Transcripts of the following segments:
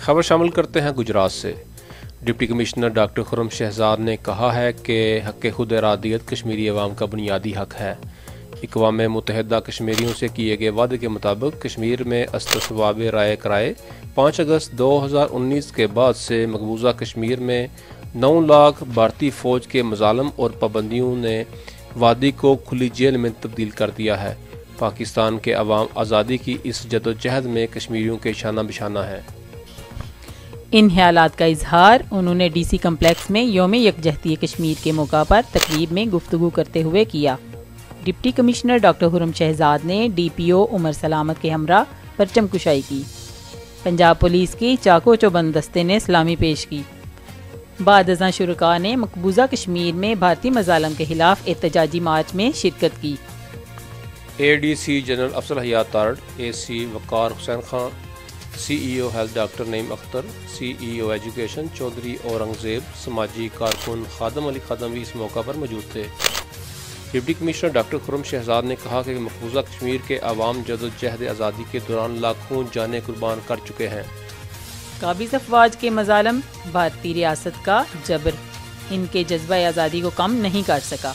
خبر شامل کرتے ہیں گجرات سے۔ ڈپٹی کمشنر ڈاکٹر خرم شہزاد نے کہا ہے کہ حق خود ارادیت کشمیری عوام کا بنیادی حق ہے۔ اقوام متحدہ کشمیریوں سے کیے گئے وعدے کے مطابق کشمیر میں استصواب رائے کرائے 5 اگست 2019 کے بعد سے مقبوضہ کشمیر میں 9 لاکھ بھارتی فوج کے مظالم اور پابندیوں نے وادی کو کھلی جیل میں تبدیل کر دیا ہے۔ پاکستان کے عوام آزادی کی اس جدوجہد میں کشمیریوں کے شانہ بشانہ ہیں۔ ان خیالات کا اظہار انہوں نے ڈی سی کمپلیکس میں یوم یکجہتی کشمیر کے موقع پر تقریب میں گفتگو کرتے ہوئے کیا۔ ڈپٹی کمشنر ڈاکٹر خرم شہزاد نے ڈی پی او عمر سلامت کے ہمراہ پرچم کشائی کی۔ پنجاب پولیس کی چاقو چوبند دستے نے سلامی پیش کی۔ بعد ازاں شرکاء نے مقبوضہ کشمیر میں بھارتی مظالم کے خلاف احتجاجی مارچ میں شرکت کی۔ اے ڈی سی جنرل افضل حیات تارڑ، اے سی وقار حسین خان، سی ای او ہیلتھ ڈاکٹر نعیم اختر، سی ای او ایجوکیشن چودھری اورنگزیب، سماجی کارکن خادم علی خادم بھی اس موقع پر موجود تھے۔ ڈپٹی کمشنر ڈاکٹر خرم شہزاد نے کہا کہ مقبوضہ کشمیر کے عوام جدوجہد آزادی کے دوران لاکھوں جانیں قربان کر چکے ہیں۔ قابض افواج کے مظالم، بھارتی ریاست کا جبر ان کے جذبہ آزادی کو کم نہیں کر سکا۔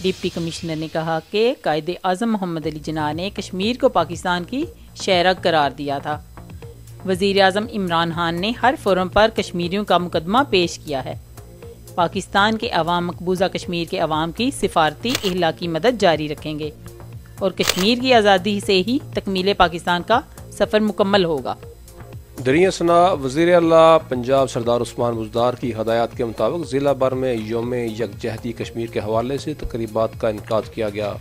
ڈپٹی کمشنر نے کہا کہ قائد اعظم محمد علی جناح نے کشمیر کو پاکستان کی شہرک قرار دیا تھا۔ وزیر اعظم عمران خان نے ہر فورم پر کشمیریوں کا مقدمہ پیش کیا ہے۔ پاکستان کے عوام مقبوضہ کشمیر کے عوام کی سفارتی اخلاقی مدد جاری رکھیں گے اور کشمیر کی آزادی سے ہی تکمیل پاکستان کا سفر مکمل ہوگا۔ دریں اثنا وزیر اعلیٰ پنجاب سردار عثمان بزدار کی ہدایات کے مطابق ضلع بھر میں یوم یکجہتی کشمیر کے حوالے سے تقریبات کا انعقاد کیا گیا۔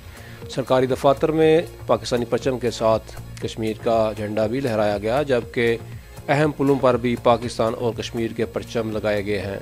سرکاری دفاتر میں پاکستانی پرچم کے ساتھ کشمیر کا جھنڈا بھی لہرایا گیا، جبکہ اہم پلوں پر بھی پاکستان اور کشمیر کے پرچم لگائے گئے ہیں۔